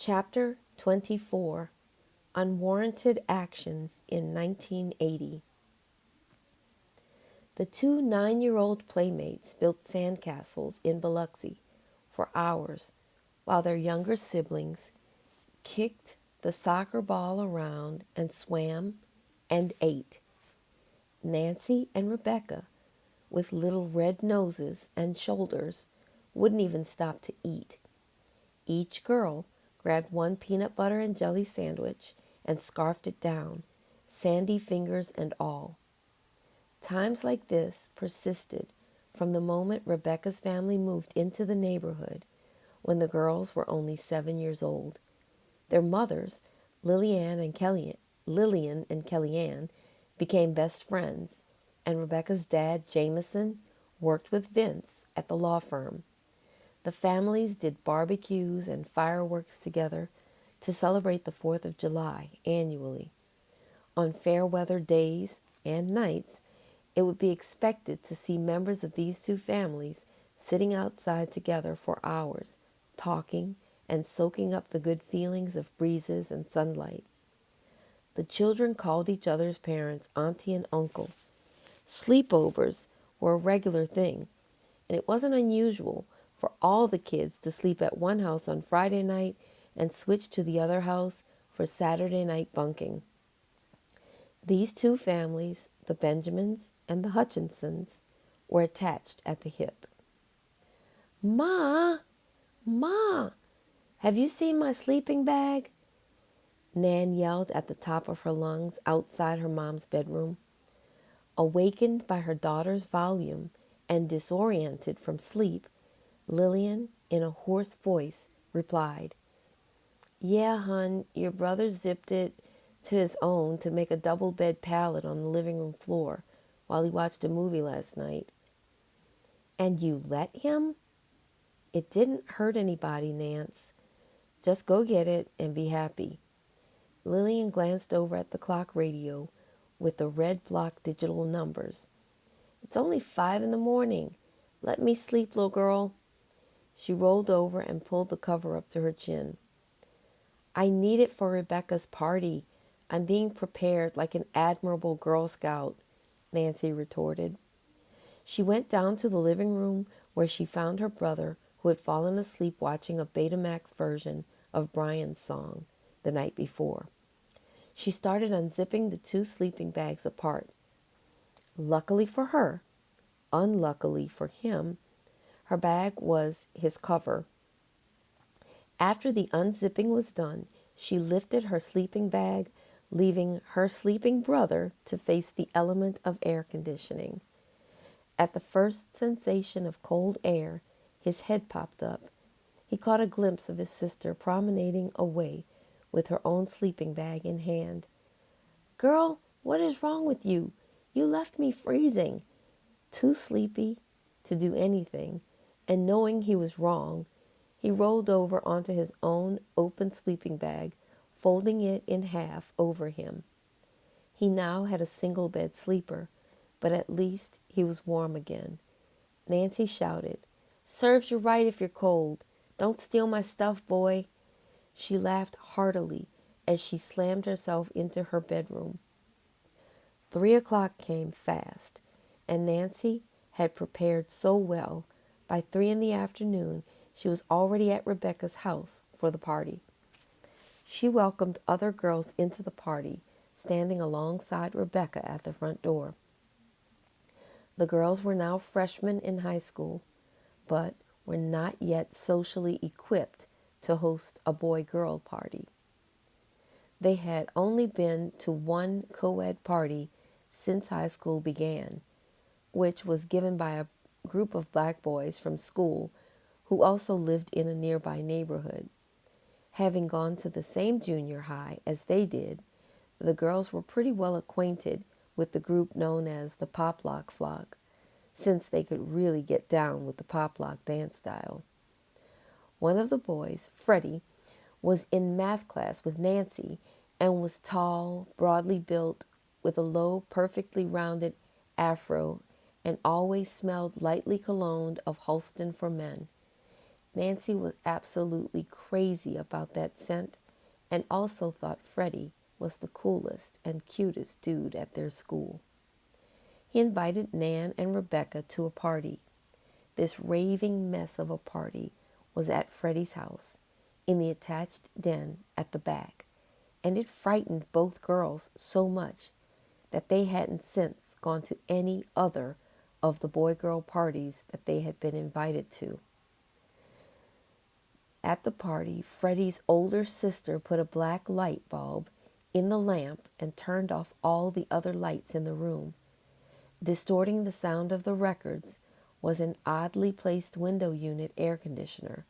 Chapter 24, Unwarranted Actions in 1980. The two 9-year-old playmates built sandcastles in Biloxi for hours while their younger siblings kicked the soccer ball around and swam and ate. Nancy and Rebecca, with little red noses and shoulders, wouldn't even stop to eat. Each girl grabbed one peanut butter and jelly sandwich and scarfed it down, sandy fingers and all. Times like this persisted from the moment Rebecca's family moved into the neighborhood, when the girls were only 7 years old. Their mothers, Lillian and Kellyanne, became best friends, and Rebecca's dad, Jameson, worked with Vince at the law firm. The families did barbecues and fireworks together to celebrate the 4th of July annually. On fair weather days and nights, it would be expected to see members of these two families sitting outside together for hours, talking and soaking up the good feelings of breezes and sunlight. The children called each other's parents auntie and uncle. Sleepovers were a regular thing, and it wasn't unusual for all the kids to sleep at one house on Friday night and switch to the other house for Saturday night bunking. These two families, the Benjamins and the Hutchinsons, were attached at the hip. "Ma, Ma, have you seen my sleeping bag?" Nan yelled at the top of her lungs outside her mom's bedroom. Awakened by her daughter's volume and disoriented from sleep, Lillian, in a hoarse voice, replied, "Yeah, hun, your brother zipped it to his own to make a double bed pallet on the living room floor while he watched a movie last night." "And you let him?" "It didn't hurt anybody, Nance. Just go get it and be happy." Lillian glanced over at the clock radio with the red block digital numbers. "It's only 5 in the morning. Let me sleep, little girl." She rolled over and pulled the cover up to her chin. "I need it for Rebecca's party. I'm being prepared like an admirable Girl Scout," Nancy retorted. She went down to the living room where she found her brother, who had fallen asleep watching a Betamax version of Brian's song the night before. She started unzipping the two sleeping bags apart. Luckily for her, unluckily for him, her bag was his cover. After the unzipping was done, she lifted her sleeping bag, leaving her sleeping brother to face the element of air conditioning. At the first sensation of cold air, his head popped up. He caught a glimpse of his sister promenading away with her own sleeping bag in hand. "Girl, what is wrong with you? You left me freezing." Too sleepy to do anything, and knowing he was wrong, he rolled over onto his own open sleeping bag, folding it in half over him. He now had a single bed sleeper, but at least he was warm again. Nancy shouted, "Serves you right if you're cold. Don't steal my stuff, boy." She laughed heartily as she slammed herself into her bedroom. 3 o'clock came fast, and Nancy had prepared so well. By 3 in the afternoon, she was already at Rebecca's house for the party. She welcomed other girls into the party, standing alongside Rebecca at the front door. The girls were now freshmen in high school, but were not yet socially equipped to host a boy-girl party. They had only been to one co-ed party since high school began, which was given by a group of black boys from school who also lived in a nearby neighborhood. Having gone to the same junior high as they did, the girls were pretty well acquainted with the group known as the Pop Lock Flock, since they could really get down with the pop lock dance style. One of the boys, Freddie, was in math class with Nancy and was tall, broadly built, with a low, perfectly rounded afro, and always smelled lightly cologned of Halston for Men. Nancy was absolutely crazy about that scent and also thought Freddie was the coolest and cutest dude at their school. He invited Nan and Rebecca to a party. This raving mess of a party was at Freddie's house, in the attached den at the back, and it frightened both girls so much that they hadn't since gone to any other of the boy-girl parties that they had been invited to. At the party, Freddie's older sister put a black light bulb in the lamp and turned off all the other lights in the room. Distorting the sound of the records was an oddly placed window unit air conditioner,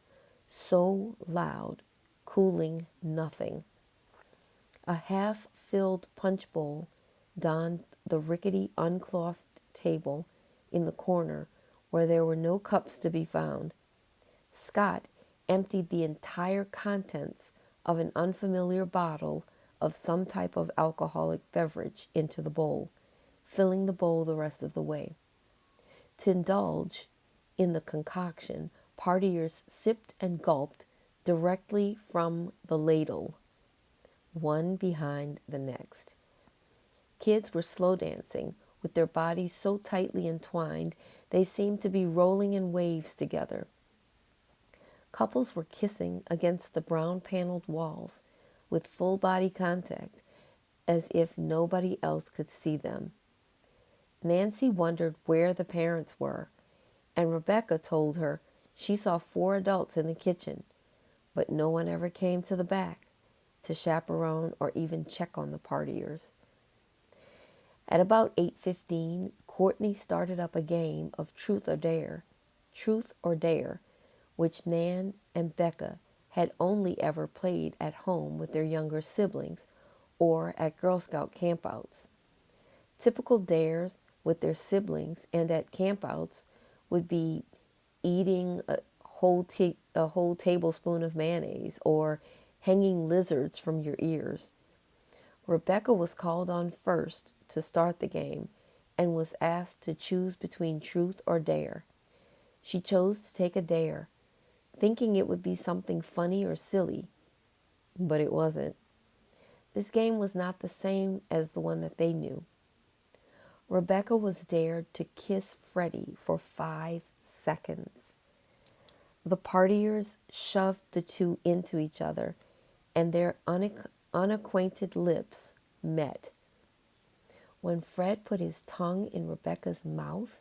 so loud, cooling nothing. A half-filled punch bowl donned the rickety unclothed table in the corner where there were no cups to be found. Scott emptied the entire contents of an unfamiliar bottle of some type of alcoholic beverage into the bowl, filling the bowl the rest of the way. To indulge in the concoction, partiers sipped and gulped directly from the ladle, one behind the next. Kids were slow dancing, with their bodies so tightly entwined they seemed to be rolling in waves together. Couples were kissing against the brown-paneled walls with full body contact, as if nobody else could see them. Nancy wondered where the parents were, and Rebecca told her she saw 4 adults in the kitchen, but no one ever came to the back to chaperone or even check on the partiers. At about 8:15, Courtney started up a game of Truth or Dare, which Nan and Becca had only ever played at home with their younger siblings or at Girl Scout campouts. Typical dares with their siblings and at campouts would be eating a whole tablespoon of mayonnaise or hanging lizards from your ears. Rebecca was called on first to start the game and was asked to choose between truth or dare. She chose to take a dare, thinking it would be something funny or silly, but it wasn't. This game was not the same as the one that they knew. Rebecca was dared to kiss Freddie for 5 seconds. The partiers shoved the two into each other, and their unacquainted lips met. When Fred put his tongue in Rebecca's mouth,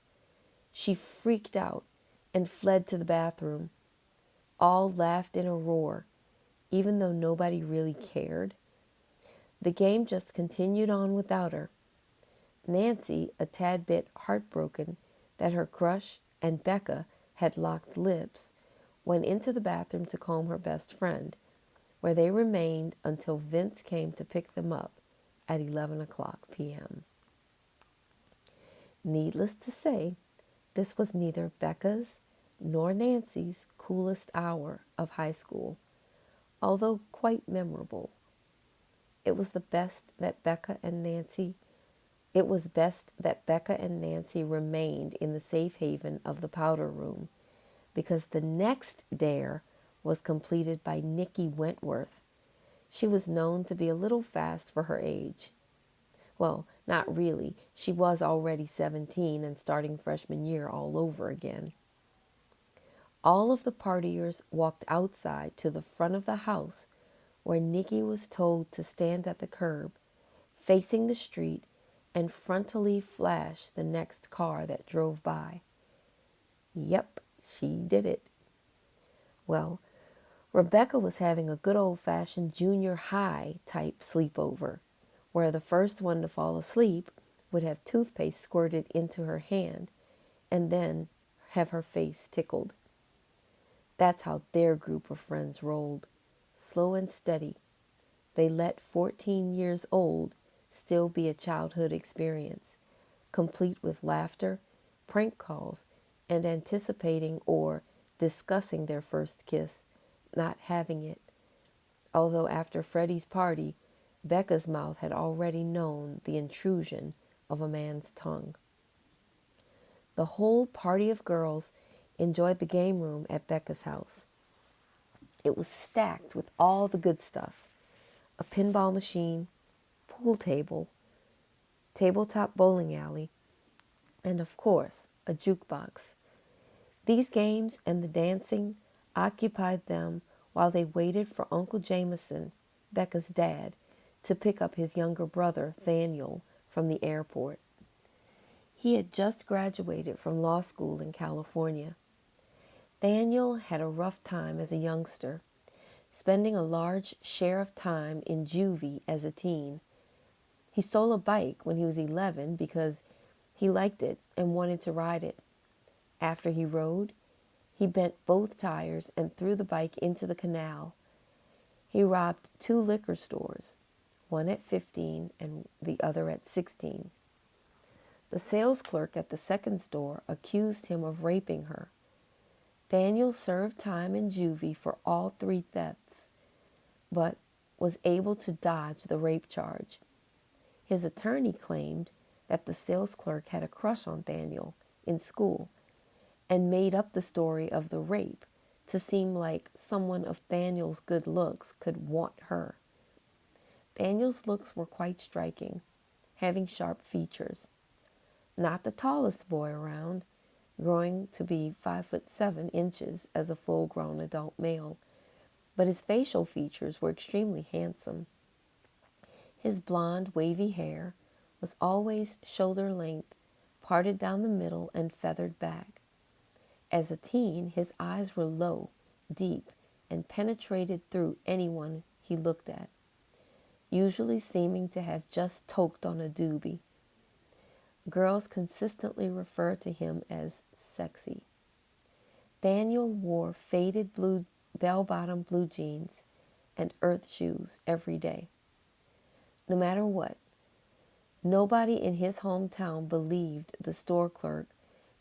she freaked out and fled to the bathroom. All laughed in a roar, even though nobody really cared. The game just continued on without her. Nancy, a tad bit heartbroken that her crush and Becca had locked lips, went into the bathroom to comb her best friend, where they remained until Vince came to pick them up at 11 o'clock p.m. Needless to say, this was neither Becca's nor Nancy's coolest hour of high school, although quite memorable. It was best that Becca and Nancy remained in the safe haven of the powder room, because the next dare was completed by Nikki Wentworth. She was known to be a little fast for her age. Well, not really. She was already 17 and starting freshman year all over again. All of the partiers walked outside to the front of the house, where Nikki was told to stand at the curb, facing the street, and frontally flash the next car that drove by. Yep, she did it. Well, Rebecca was having a good old-fashioned junior high type sleepover, where the first one to fall asleep would have toothpaste squirted into her hand and then have her face tickled. That's how their group of friends rolled, slow and steady. They let 14 years old still be a childhood experience, complete with laughter, prank calls, and anticipating or discussing their first kiss, not having it. Although after Freddie's party, Becca's mouth had already known the intrusion of a man's tongue. The whole party of girls enjoyed the game room at Becca's house. It was stacked with all the good stuff: a pinball machine, pool table, tabletop bowling alley, and of course, a jukebox. These games and the dancing occupied them while they waited for Uncle Jameson, Becca's dad, to pick up his younger brother, Thaniel, from the airport. He had just graduated from law school in California. Thaniel had a rough time as a youngster, spending a large share of time in juvie as a teen. He stole a bike when he was 11 because he liked it and wanted to ride it. After he rode, he bent both tires and threw the bike into the canal. He robbed 2 liquor stores, one at 15 and the other at 16. The sales clerk at the second store accused him of raping her. Daniel served time in juvie for all 3 thefts, but was able to dodge the rape charge. His attorney claimed that the sales clerk had a crush on Daniel in school and made up the story of the rape to seem like someone of Daniel's good looks could want her. Daniel's looks were quite striking, having sharp features. Not the tallest boy around, growing to be 5'7" as a full-grown adult male, but his facial features were extremely handsome. His blonde, wavy hair was always shoulder length, parted down the middle and feathered back. As a teen, his eyes were low, deep, and penetrated through anyone he looked at, usually seeming to have just toked on a doobie. Girls consistently referred to him as sexy. Daniel wore faded blue bell-bottom blue jeans and earth shoes every day. No matter what, nobody in his hometown believed the store clerk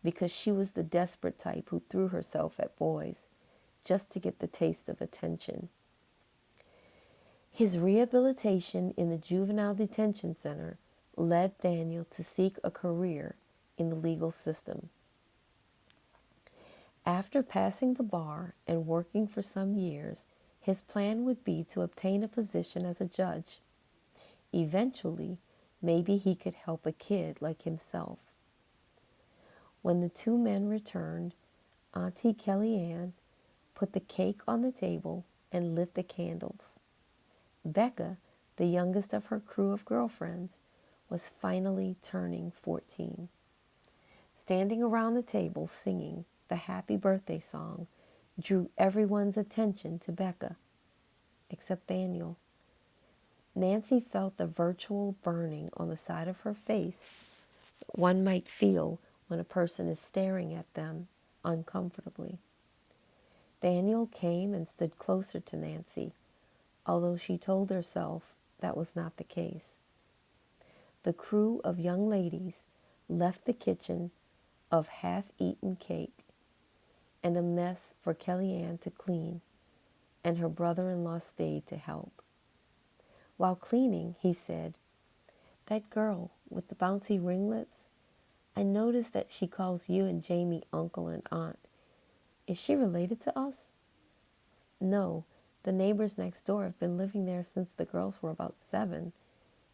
because she was the desperate type who threw herself at boys just to get the taste of attention. His rehabilitation in the juvenile detention center led Daniel to seek a career in the legal system. After passing the bar and working for some years, his plan would be to obtain a position as a judge. Eventually, maybe he could help a kid like himself. When the 2 men returned, Auntie Kellyanne put the cake on the table and lit the candles. Becca, the youngest of her crew of girlfriends, was finally turning 14. Standing around the table singing the happy birthday song drew everyone's attention to Becca, except Daniel. Nancy felt the virtual burning on the side of her face one might feel when a person is staring at them uncomfortably. Daniel came and stood closer to Nancy, although she told herself that was not the case. The crew of young ladies left the kitchen of half-eaten cake and a mess for Kellyanne to clean, and her brother-in-law stayed to help. While cleaning, he said, "That girl with the bouncy ringlets, I noticed that she calls you and Jamie uncle and aunt. Is she related to us?" "No, the neighbors next door have been living there since the girls were about 7,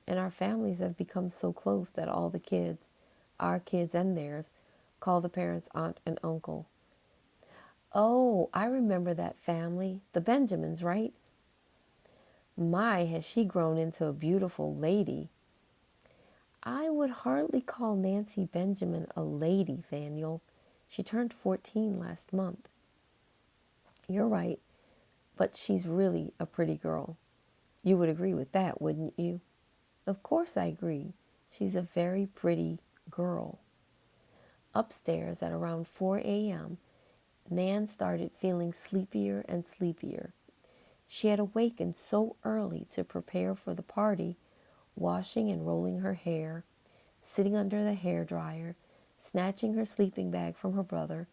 and our families have become so close that all the kids, our kids and theirs, call the parents aunt and uncle." "Oh, I remember that family, the Benjamins, right? My, has she grown into a beautiful lady." "I would hardly call Nancy Benjamin a lady, Daniel. She turned 14 last month." "You're right, but she's really a pretty girl. You would agree with that, wouldn't you?" "Of course I agree. She's a very pretty girl." Upstairs at around 4 a.m., Nan started feeling sleepier and sleepier. She had awakened so early to prepare for the party, washing and rolling her hair, sitting under the hairdryer, snatching her sleeping bag from her brother.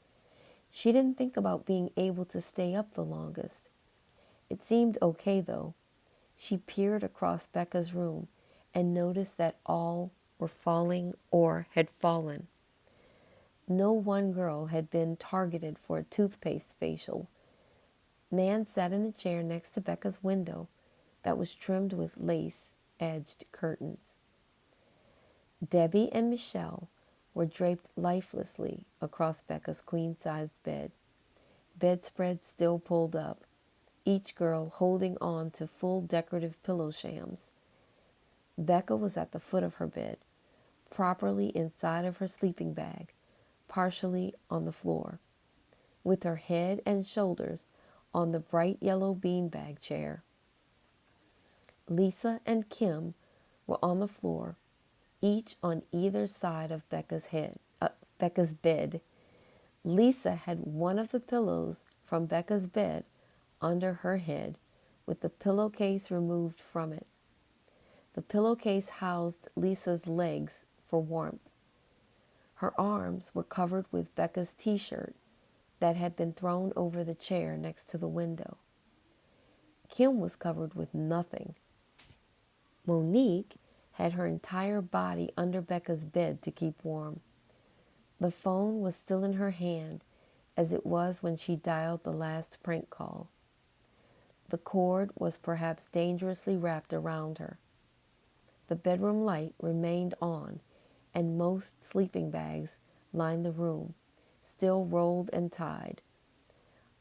She didn't think about being able to stay up the longest. It seemed okay, though. She peered across Becca's room and noticed that all were falling or had fallen. No one girl had been targeted for a toothpaste facial. Nan sat in the chair next to Becca's window that was trimmed with lace-edged curtains. Debbie and Michelle were draped lifelessly across Becca's queen-sized bed, bedspread still pulled up, each girl holding on to full decorative pillow shams. Becca was at the foot of her bed, properly inside of her sleeping bag, partially on the floor, with her head and shoulders on the bright yellow beanbag chair. Lisa and Kim were on the floor, each on either side of Becca's bed. Lisa had one of the pillows from Becca's bed under her head, with the pillowcase removed from it. The pillowcase housed Lisa's legs for warmth. Her arms were covered with Becca's t-shirt that had been thrown over the chair next to the window. Kim was covered with nothing. Monique had her entire body under Becca's bed to keep warm. The phone was still in her hand as it was when she dialed the last prank call. The cord was perhaps dangerously wrapped around her. The bedroom light remained on, and most sleeping bags lined the room, still rolled and tied.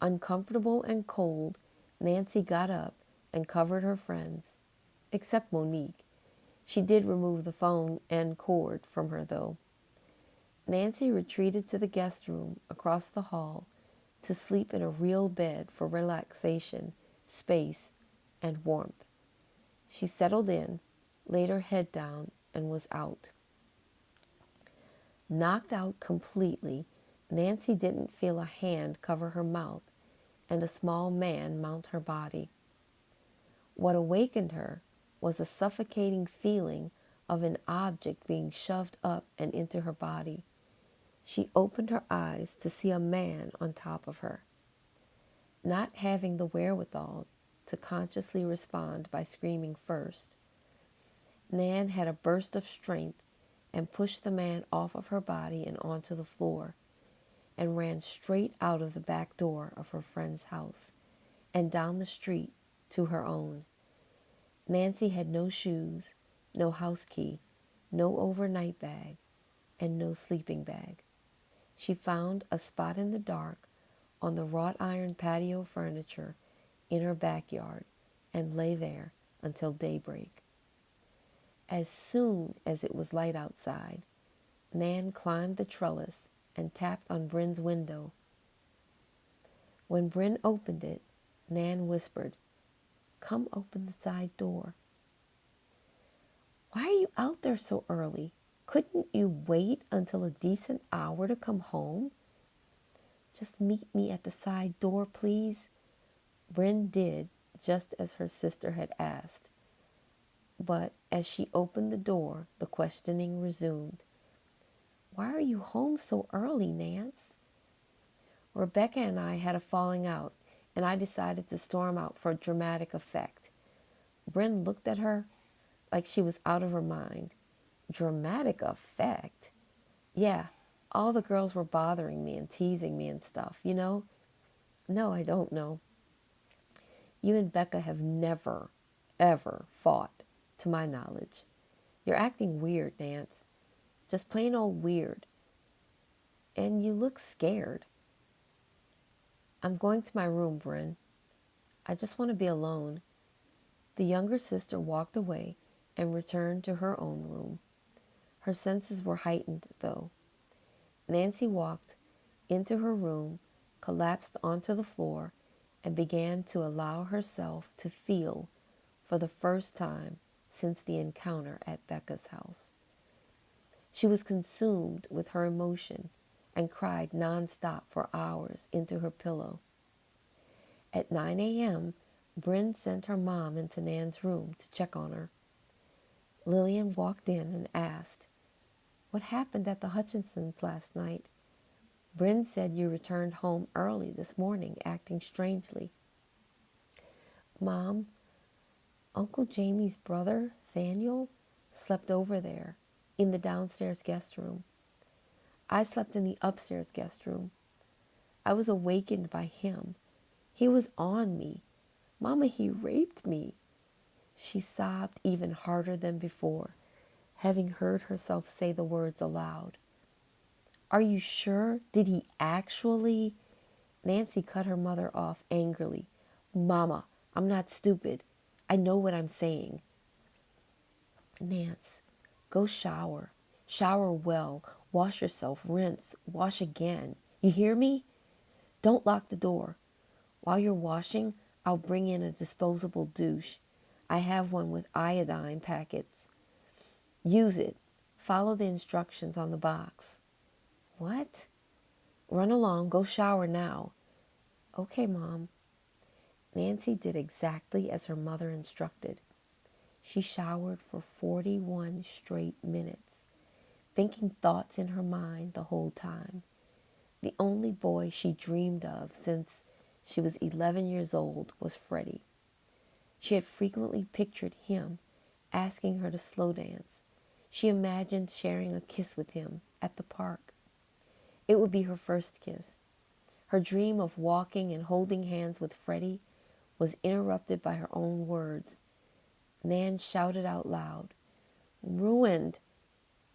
Uncomfortable and cold, Nancy got up and covered her friends, except Monique. She did remove the phone and cord from her, though. Nancy retreated to the guest room across the hall to sleep in a real bed for relaxation, space, and warmth. She settled in, laid her head down, and was out. Knocked out completely, Nancy didn't feel a hand cover her mouth and a small man mount her body. What awakened her was a suffocating feeling of an object being shoved up and into her body. She opened her eyes to see a man on top of her. Not having the wherewithal to consciously respond by screaming first, Nan had a burst of strength and pushed the man off of her body and onto the floor, and ran straight out of the back door of her friend's house and down the street to her own. Nancy had no shoes, no house key, no overnight bag, and no sleeping bag. She found a spot in the dark on the wrought iron patio furniture in her backyard and lay there until daybreak. As soon as it was light outside, Nan climbed the trellis and tapped on Bryn's window. When Bryn opened it, Nan whispered, "Come open the side door." "Why are you out there so early? Couldn't you wait until a decent hour to come home?" "Just meet me at the side door, please." Bryn did just as her sister had asked. But as she opened the door, the questioning resumed. "Why are you home so early, Nance?" "Rebecca and I had a falling out, and I decided to storm out for dramatic effect." Bryn looked at her like she was out of her mind. "Dramatic effect?" "Yeah, all the girls were bothering me and teasing me and stuff, you know?" "No, I don't know." "You and Becca have never, ever fought, to my knowledge. You're acting weird, Nance. Just plain old weird. And you look scared." "I'm going to my room, Bryn. I just want to be alone." The younger sister walked away and returned to her own room. Her senses were heightened, though. Nancy walked into her room, collapsed onto the floor, and began to allow herself to feel, for the first time since the encounter at Becca's house. She was consumed with her emotion and cried nonstop for hours into her pillow. At 9 a.m., Bryn sent her mom into Nan's room to check on her. Lillian walked in and asked, "What happened at the Hutchinsons last night? Bryn said you returned home early this morning, acting strangely." "Mom, Uncle Jamie's brother, Thaniel, slept over there in the downstairs guest room. I slept in the upstairs guest room. I was awakened by him, He was on me. Mama, he raped me. She sobbed even harder than before, having heard herself say the words aloud. Are you sure? Did he actually? Nancy cut her mother off angrily. Mama, I'm not stupid. I know what I'm saying. Nance, go shower. Shower well. Wash yourself. Rinse. Wash again. You hear me? Don't lock the door. While you're washing, I'll bring in a disposable douche. I have one with iodine packets. Use it. Follow the instructions on the box. What? Run along. Go shower now. Okay, Mom. Nancy did exactly as her mother instructed. She showered for 41 straight minutes, thinking thoughts in her mind the whole time. The only boy she dreamed of since she was 11 years old was Freddie. She had frequently pictured him asking her to slow dance. She imagined sharing a kiss with him at the park. It would be her first kiss. Her dream of walking and holding hands with Freddie was interrupted by her own words. Nan shouted out loud, Ruined!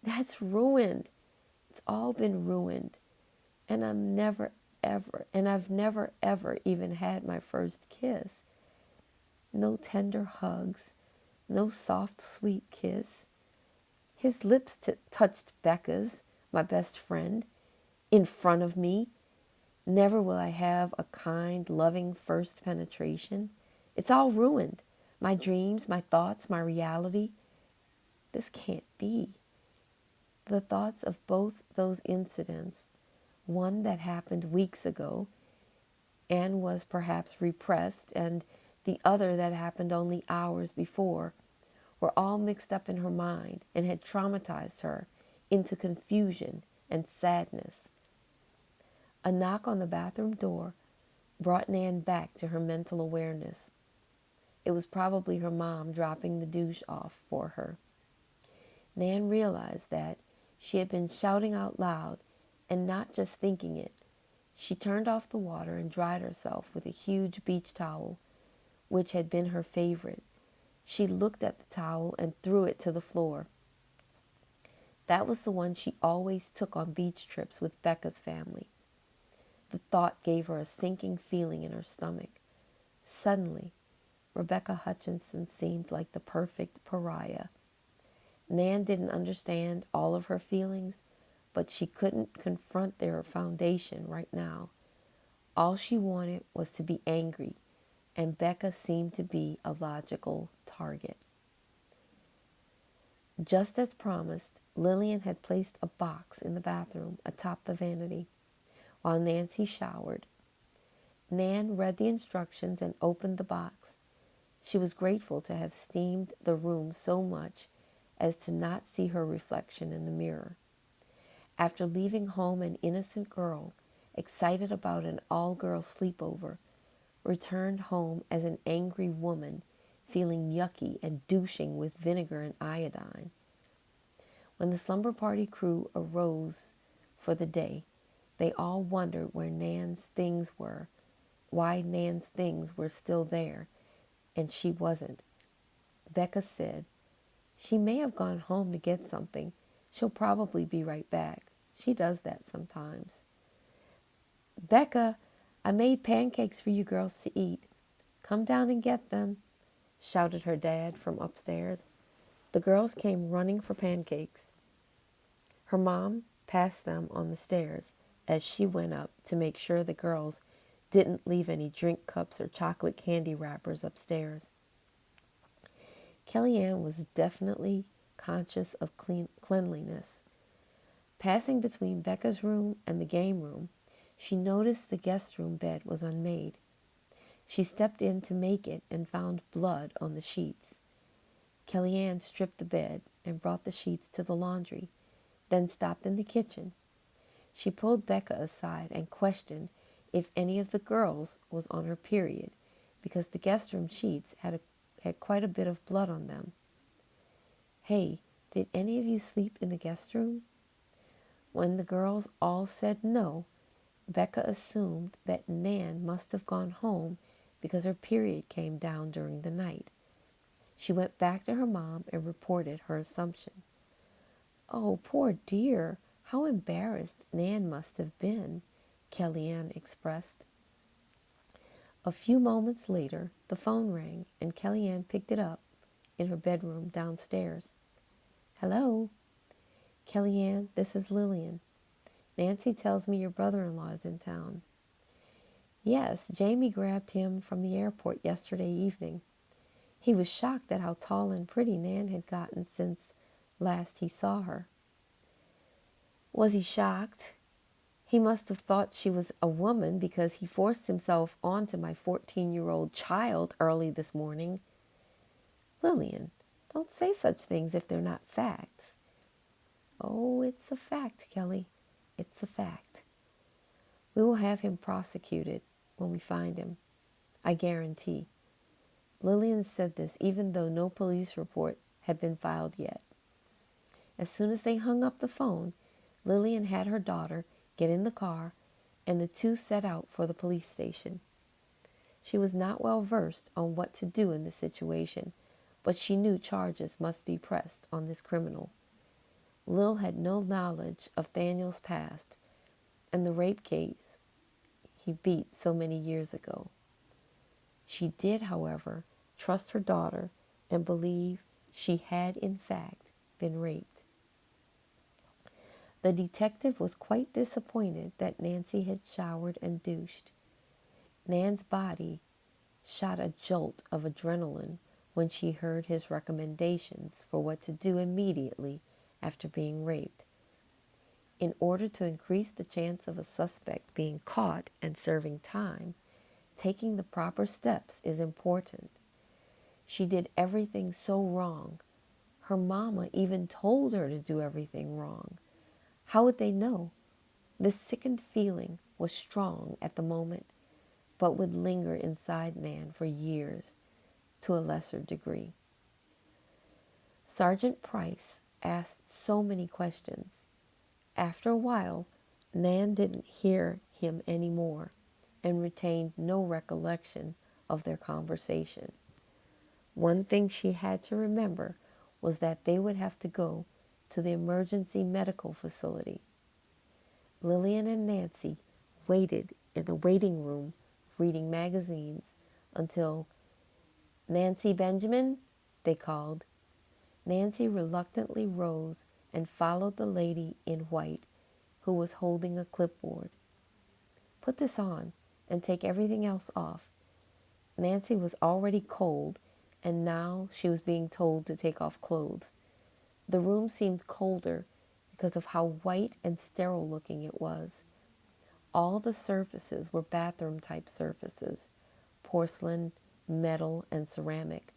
That's ruined! It's all been ruined. And I've never ever even had my first kiss. No tender hugs, no soft sweet kiss. His lips touched Becca's, my best friend, in front of me. Never will I have a kind, loving first penetration. It's all ruined. My dreams, my thoughts, my reality. This can't be. The thoughts of both those incidents, one that happened weeks ago and was perhaps repressed, and the other that happened only hours before, were all mixed up in her mind and had traumatized her into confusion and sadness. A knock on the bathroom door brought Nan back to her mental awareness. It was probably her mom dropping the douche off for her. Nan realized that she had been shouting out loud and not just thinking it. She turned off the water and dried herself with a huge beach towel, which had been her favorite. She looked at the towel and threw it to the floor. That was the one she always took on beach trips with Becca's family. The thought gave her a sinking feeling in her stomach. Suddenly, Rebecca Hutchinson seemed like the perfect pariah. Nan didn't understand all of her feelings, but she couldn't confront their foundation right now. All she wanted was to be angry, and Becca seemed to be a logical target. Just as promised, Lillian had placed a box in the bathroom atop the vanity while Nancy showered. Nan read the instructions and opened the box. She was grateful to have steamed the room so much as to not see her reflection in the mirror. After leaving home an innocent girl, excited about an all-girl sleepover, returned home as an angry woman, feeling yucky and douching with vinegar and iodine. When the slumber party crew arose for the day, they all wondered where Nan's things were, why Nan's things were still there, and she wasn't. Becca said, She may have gone home to get something. She'll probably be right back. She does that sometimes. Becca, I made pancakes for you girls to eat. Come down and get them, shouted her dad from upstairs. The girls came running for pancakes. Her mom passed them on the stairs as she went up to make sure the girls didn't leave any drink cups or chocolate candy wrappers upstairs. Kellyanne was definitely conscious of cleanliness. Passing between Becca's room and the game room, she noticed the guest room bed was unmade. She stepped in to make it and found blood on the sheets. Kellyanne stripped the bed and brought the sheets to the laundry, then stopped in the kitchen. She pulled Becca aside and questioned if any of the girls was on her period, because the guest room sheets had quite a bit of blood on them. Hey, did any of you sleep in the guest room? When the girls all said no, Becca assumed that Nan must have gone home because her period came down during the night. She went back to her mom and reported her assumption. "Oh, poor dear, how embarrassed Nan must have been," Kellyanne expressed. A few moments later, the phone rang and Kellyanne picked it up in her bedroom downstairs. "Hello?" "Kellyanne, this is Lillian. Nancy tells me your brother-in-law is in town." "Yes, Jamie grabbed him from the airport yesterday evening. He was shocked at how tall and pretty Nan had gotten since last he saw her." "Was he shocked? He must have thought she was a woman because he forced himself onto my 14-year-old child early this morning." "Lillian, don't say such things if they're not facts." "Oh, it's a fact, Kelly. It's a fact. We will have him prosecuted when we find him. I guarantee." Lillian said this even though no police report had been filed yet. As soon as they hung up the phone, Lillian had her daughter get in the car, and the two set out for the police station. She was not well versed on what to do in this situation, but she knew charges must be pressed on this criminal. Lil had no knowledge of Daniel's past and the rape case he beat so many years ago. She did, however, trust her daughter and believe she had in fact been raped. The detective was quite disappointed that Nancy had showered and douched. Nan's body shot a jolt of adrenaline when she heard his recommendations for what to do immediately after being raped. In order to increase the chance of a suspect being caught and serving time, taking the proper steps is important. She did everything so wrong. Her mama even told her to do everything wrong. How would they know? This sickened feeling was strong at the moment, but would linger inside Nan for years, to a lesser degree. Sergeant Price asked so many questions. After a while, Nan didn't hear him anymore and retained no recollection of their conversation. One thing she had to remember was that they would have to go to the emergency medical facility. Lillian and Nancy waited in the waiting room reading magazines until "Nancy Benjamin," they called. Nancy reluctantly rose and followed the lady in white who was holding a clipboard. "Put this on and take everything else off." Nancy was already cold, and now she was being told to take off clothes. The room seemed colder because of how white and sterile looking it was. All the surfaces were bathroom-type surfaces, porcelain, metal, and ceramic.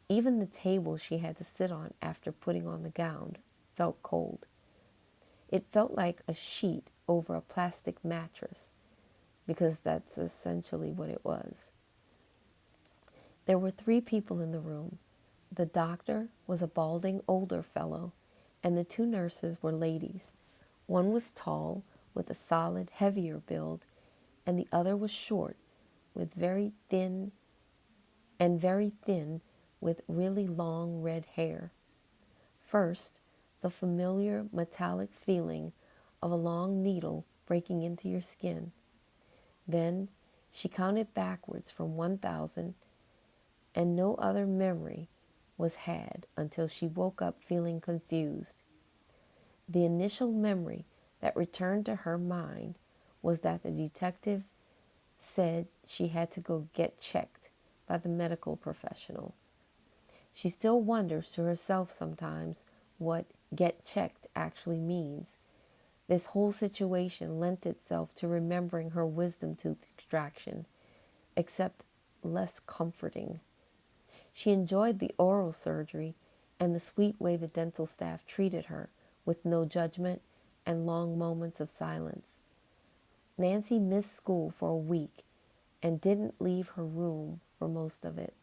Even the table she had to sit on after putting on the gown felt cold. It felt like a sheet over a plastic mattress, because that's essentially what it was. There were 3 people in the room. The doctor was a balding older fellow, and the 2 nurses were ladies. One was tall, with a solid, heavier build, and the other was short, with very thin with really long red hair. First, the familiar metallic feeling of a long needle breaking into your skin. Then she counted backwards from 1,000, and no other memory was had until she woke up feeling confused. The initial memory that returned to her mind was that the detective said she had to go get checked by the medical professional. She still wonders to herself sometimes what "get checked" actually means. This whole situation lent itself to remembering her wisdom tooth extraction, except less comforting. She enjoyed the oral surgery and the sweet way the dental staff treated her, with no judgment and long moments of silence. Nancy missed school for a week and didn't leave her room for most of it.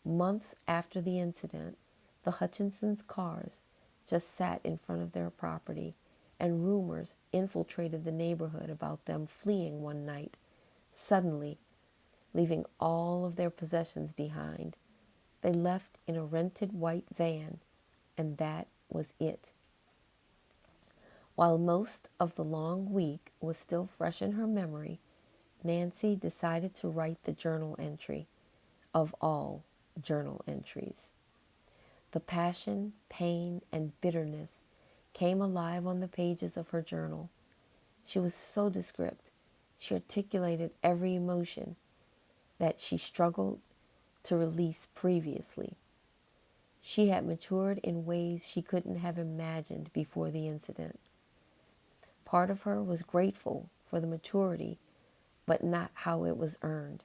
Months after the incident, the Hutchinsons' cars just sat in front of their property, and rumors infiltrated the neighborhood about them fleeing one night, suddenly, leaving all of their possessions behind. They left in a rented white van, and that was it. While most of the long week was still fresh in her memory, Nancy decided to write the journal entry of all journal entries. The passion, pain, and bitterness came alive on the pages of her journal. She was so descriptive. She articulated every emotion that she struggled to release previously. She had matured in ways she couldn't have imagined before the incident. Part of her was grateful for the maturity, but not how it was earned.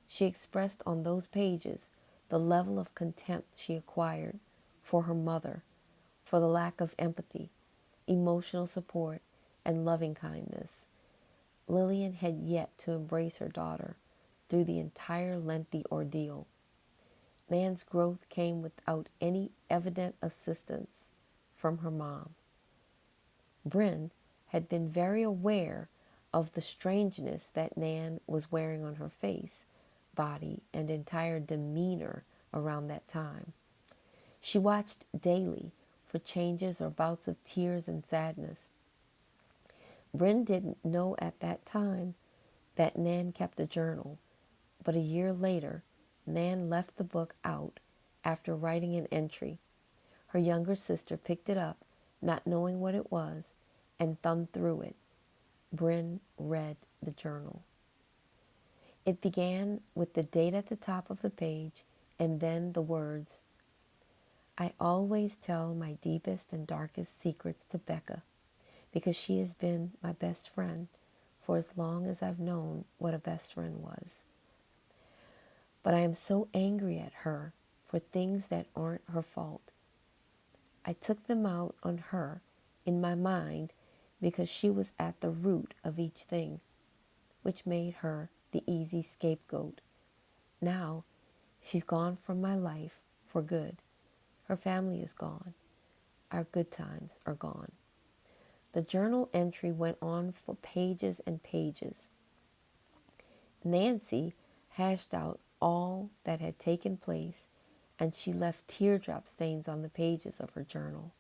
She expressed on those pages the level of contempt she acquired for her mother, for the lack of empathy, emotional support, and loving kindness. Lillian had yet to embrace her daughter through the entire lengthy ordeal. Nan's growth came without any evident assistance from her mom. Bryn had been very aware of the strangeness that Nan was wearing on her face, body, and entire demeanor around that time. She watched daily for changes or bouts of tears and sadness. Bryn didn't know at that time that Nan kept a journal, but a year later, Nan left the book out after writing an entry. Her younger sister picked it up, not knowing what it was, and thumbed through it. Bryn read the journal. It began with the date at the top of the page and then the words, "I always tell my deepest and darkest secrets to Becca because she has been my best friend for as long as I've known what a best friend was. But I am so angry at her for things that aren't her fault. I took them out on her in my mind because she was at the root of each thing, which made her the easy scapegoat. Now, she's gone from my life for good. Her family is gone. Our good times are gone." The journal entry went on for pages and pages. Nancy hashed out all that had taken place, and she left teardrop stains on the pages of her journal.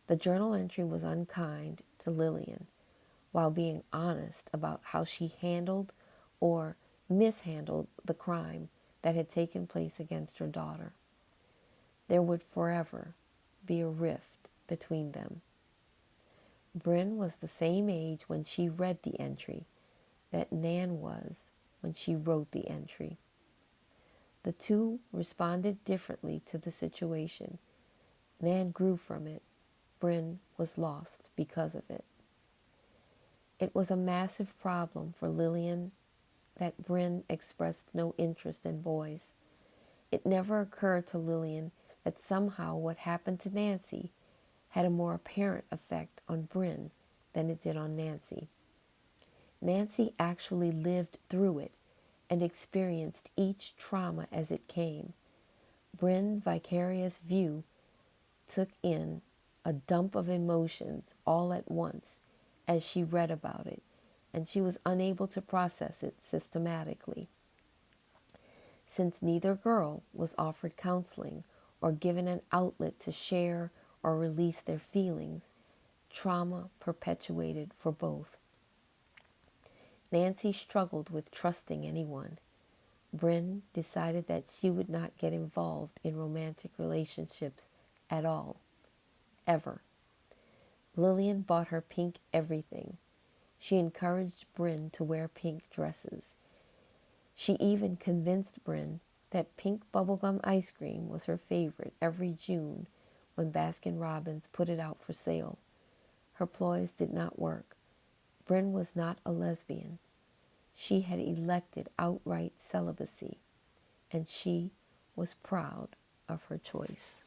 The journal entry was unkind to Lillian, while being honest about how she handled or mishandled the crime that had taken place against her daughter. There would forever be a rift between them. Bryn was the same age when she read the entry that Nan was when she wrote the entry. The two responded differently to the situation. Nan grew from it. Bryn was lost because of it. It was a massive problem for Lillian that Bryn expressed no interest in boys. It never occurred to Lillian that somehow what happened to Nancy had a more apparent effect on Bryn than it did on Nancy. Nancy actually lived through it and experienced each trauma as it came. Bryn's vicarious view took in a dump of emotions all at once as she read about it, and she was unable to process it systematically. Since neither girl was offered counseling or given an outlet to share or release their feelings, trauma perpetuated for both. Nancy struggled with trusting anyone. Bryn decided that she would not get involved in romantic relationships at all, ever. Lillian bought her pink everything. She encouraged Bryn to wear pink dresses. She even convinced Bryn that pink bubblegum ice cream was her favorite every June when Baskin-Robbins put it out for sale. Her ploys did not work. Bryn was not a lesbian. She had elected outright celibacy, and she was proud of her choice.